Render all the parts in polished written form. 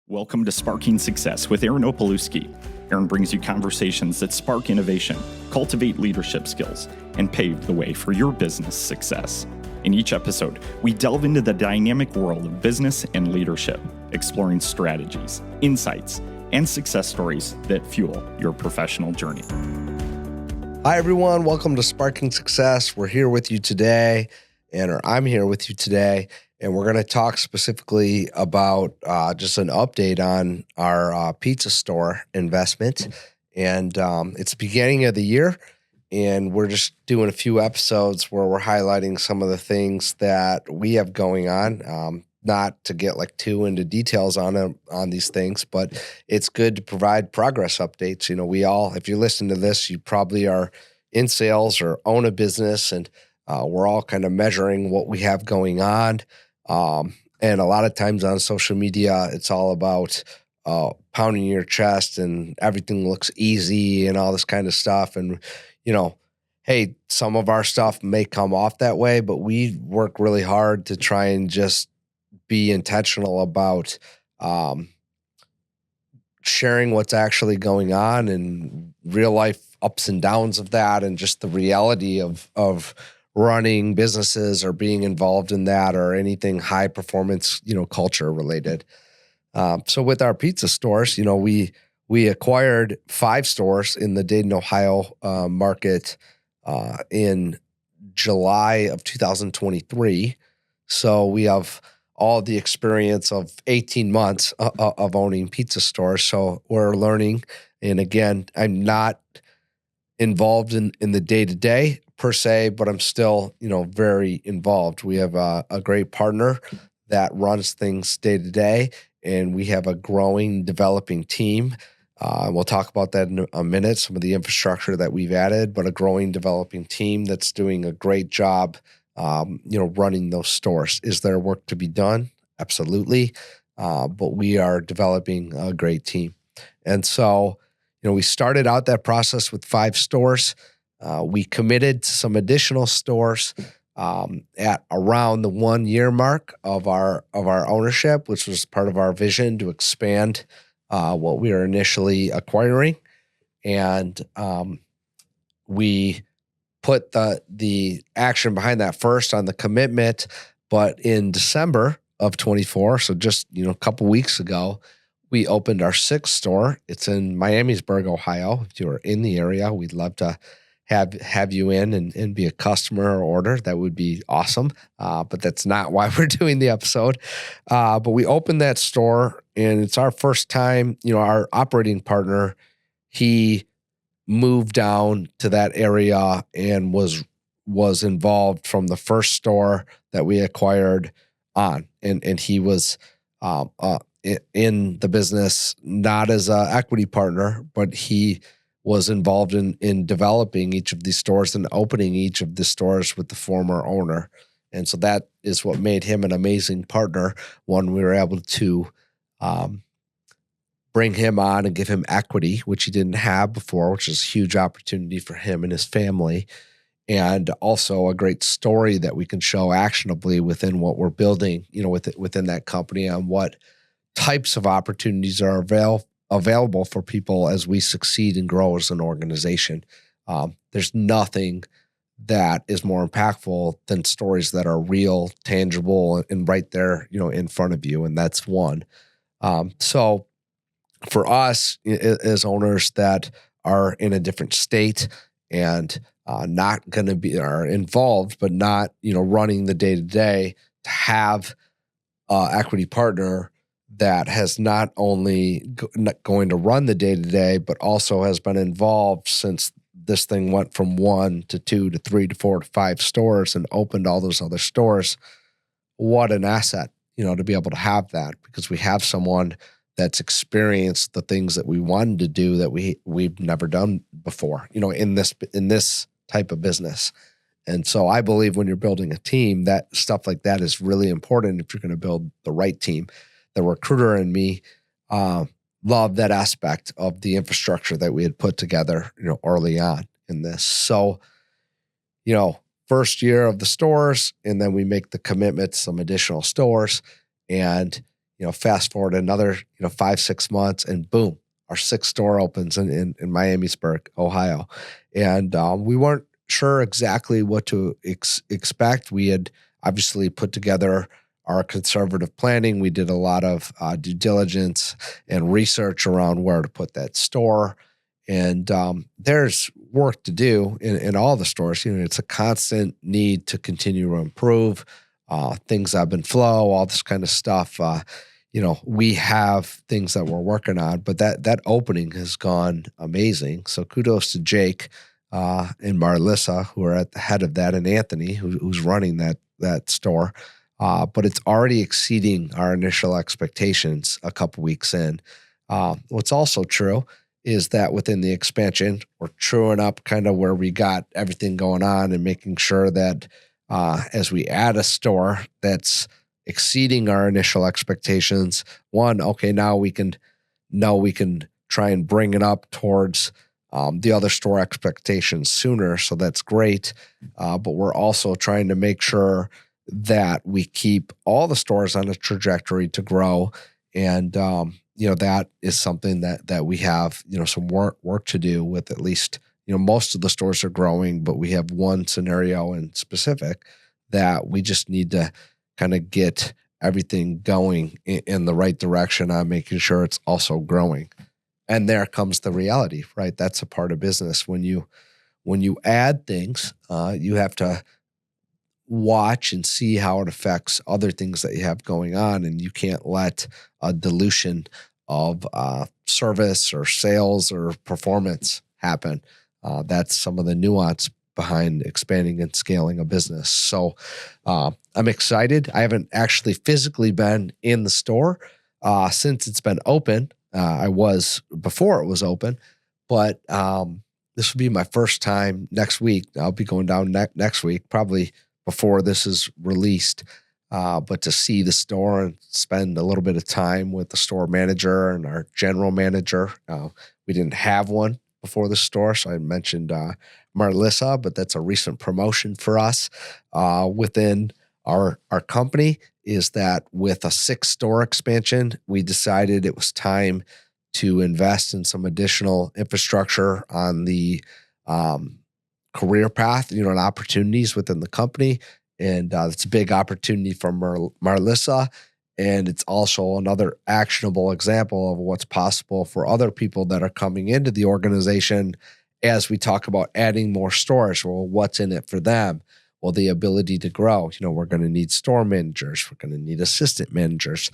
Welcome to Sparking Success with Aaron Opalewski. Aaron brings you conversations that spark innovation, cultivate leadership skills, and pave the way for your business success. In each episode, we delve into the dynamic world of business and leadership, exploring strategies, insights, and success stories that fuel your professional journey. Hi, everyone. Welcome to Sparking Success. We're here with you today, I'm here with you today, and we're going to talk specifically about just an update on our pizza store investment. And it's the beginning of the year, and we're just doing a few episodes where we're highlighting some of the things that we have going on. Not to get too into details on these things, but it's good to provide progress updates. You know, we all, if you listen to this, you probably are in sales or own a business, and we're all kind of measuring what we have going on. And a lot of times on social media, it's all about pounding your chest and everything looks easy and all this kind of stuff. And, you know, hey, some of our stuff may come off that way, but we work really hard to try and just be intentional about sharing what's actually going on and real life ups and downs of that, and just the reality of running businesses or being involved in that or anything high performance, culture related. So with our pizza stores, we acquired 5 stores in the Dayton, Ohio market in July of 2023. So we have all the experience of 18 months of owning pizza stores. So we're learning. And again, I'm not involved in the day-to-day per se, but I'm still, very involved. We have a great partner that runs things day-to-day, and we have a growing, developing team. We'll talk about that in a minute, some of the infrastructure that we've added, but a growing, developing team that's doing a great job running those stores. Is there work to be done? Absolutely. But we are developing a great team. And so, we started out that process with 5 stores. We committed to some additional stores at around the 1-year mark of our ownership, which was part of our vision to expand what we were initially acquiring. And we put the action behind that first on the commitment, but in December of 24, so just a couple weeks ago, we opened our 6th store. It's in Miamisburg, Ohio. If you're in the area, we'd love to have you in and be a customer or order. That would be awesome. But that's not why we're doing the episode. But we opened that store, and it's our first time. Our operating partner, he moved down to that area and was involved from the first store that we acquired on. And he was in the business, not as an equity partner, but he was involved in developing each of these stores and opening each of the stores with the former owner. And so that is what made him an amazing partner. One, we were able to bring him on and give him equity, which he didn't have before, which is a huge opportunity for him and his family. And also a great story that we can show actionably within what we're building, within that company, on what types of opportunities are available for people as we succeed and grow as an organization. There's nothing that is more impactful than stories that are real, tangible, and right there, in front of you. And that's one. So for us as owners that are in a different state and not going to be are involved, but not running the day to day, to have equity partner that has not only going to run the day to day, but also has been involved since this thing went from 1 to 2 to 3 to 4 to 5 stores and opened all those other stores. What an asset, to be able to have that, because we have someone that's experienced the things that we wanted to do that we've never done before, in this type of business. And so I believe when you're building a team, that stuff like that is really important if you're going to build the right team. The recruiter and me love that aspect of the infrastructure that we had put together, early on in this. So, first year of the stores, and then we make the commitment to some additional stores. And, fast forward another, 5, 6 months, and boom, our sixth store opens in Miamisburg, Ohio. And we weren't sure exactly what to expect. We had obviously put together our conservative planning. We did a lot of due diligence and research around where to put that store. And there's work to do in all the stores. It's a constant need to continue to improve. Things ebb and flow, all this kind of stuff. We have things that we're working on, but that opening has gone amazing. So kudos to Jake and Marlissa, who are at the head of that, and Anthony, who's running that store. But it's already exceeding our initial expectations a couple weeks in. What's also true is that within the expansion, we're truing up kind of where we got everything going on and making sure that as we add a store that's exceeding our initial expectations, now we can try and bring it up towards the other store expectations sooner. So that's great. But we're also trying to make sure that we keep all the stores on a trajectory to grow. And, that is something that we have, some work to do with. At least, most of the stores are growing, but we have one scenario in specific that we just need to kind of get everything going in the right direction on making sure it's also growing. And there comes the reality, right? That's a part of business. When you add things, you have to watch and see how it affects other things that you have going on. And you can't let a dilution of service or sales or performance happen. That's some of the nuance behind expanding and scaling a business. So I'm excited. I haven't actually physically been in the store since it's been open. I was before it was open, but this will be my first time next week. I'll be going down next week, probably before this is released, but to see the store and spend a little bit of time with the store manager and our general manager. We didn't have one before the store, so I mentioned Marlissa, but that's a recent promotion for us within our company. Is that with a 6-store expansion, we decided it was time to invest in some additional infrastructure on the career path, and opportunities within the company. And it's a big opportunity for Marlissa. And it's also another actionable example of what's possible for other people that are coming into the organization as we talk about adding more stores. Well, what's in it for them? Well, the ability to grow. We're going to need store managers. We're going to need assistant managers.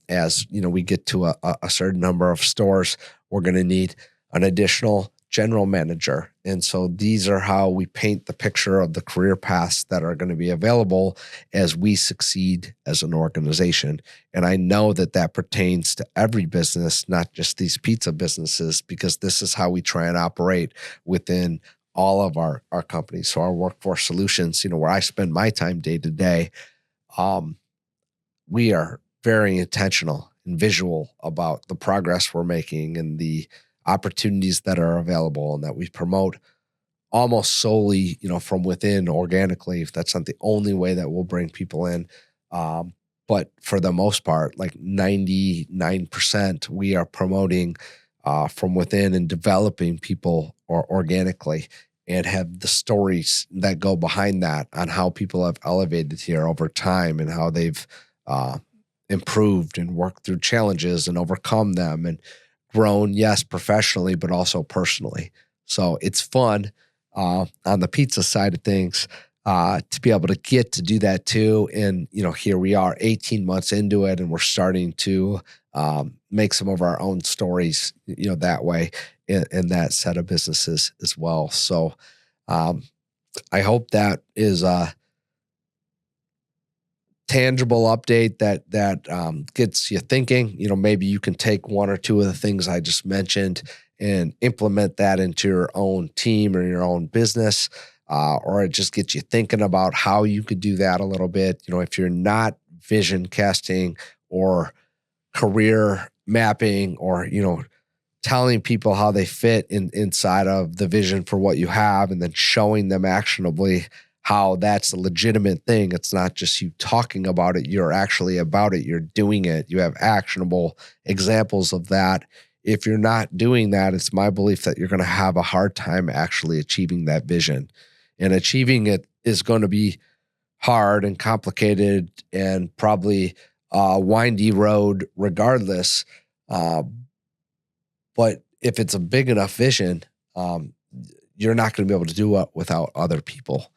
As we get to a certain number of stores, we're going to need an additional general manager. And so these are how we paint the picture of the career paths that are going to be available as we succeed as an organization. And I know that pertains to every business, not just these pizza businesses, because this is how we try and operate within all of our companies. So our workforce solutions, where I spend my time day to day, we are very intentional and visual about the progress we're making and the opportunities that are available, and that we promote almost solely, from within organically, if that's not the only way that we'll bring people in. But for the most part, like 99%, we are promoting from within and developing people organically, and have the stories that go behind that on how people have elevated here over time and how they've improved and worked through challenges and overcome them and grown, yes, professionally, but also personally. So it's fun on the pizza side of things to be able to get to do that too. And, here we are 18 months into it, and we're starting to make some of our own stories, that way in that set of businesses as well. So I hope that is a tangible update that gets you thinking. Maybe you can take one or two of the things I just mentioned and implement that into your own team or your own business, or it just gets you thinking about how you could do that a little bit. If you're not vision casting or career mapping or, telling people how they fit inside of the vision for what you have and then showing them actionably how that's a legitimate thing. It's not just you talking about it. You're actually about it. You're doing it. You have actionable examples of that. If you're not doing that, it's my belief that you're going to have a hard time actually achieving that vision. And achieving it is going to be hard and complicated and probably a windy road regardless. But if it's a big enough vision, you're not going to be able to do it without other people.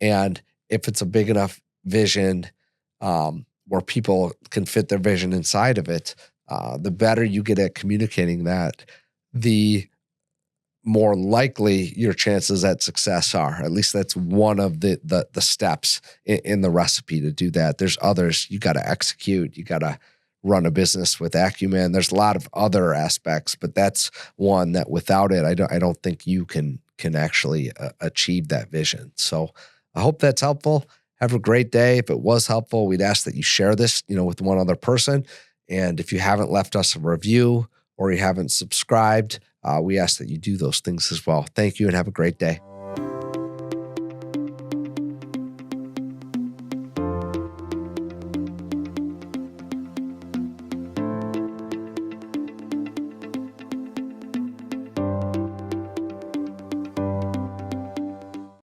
And if it's a big enough vision where people can fit their vision inside of it, the better you get at communicating that, the more likely your chances at success are. At least that's one of the steps in the recipe to do that. There's others. You got to execute. You got to run a business with acumen. There's a lot of other aspects, but that's one that without it, I don't think you can actually achieve that vision. So I hope that's helpful. Have a great day. If it was helpful, we'd ask that you share this, with one other person. And if you haven't left us a review or you haven't subscribed, we ask that you do those things as well. Thank you and have a great day.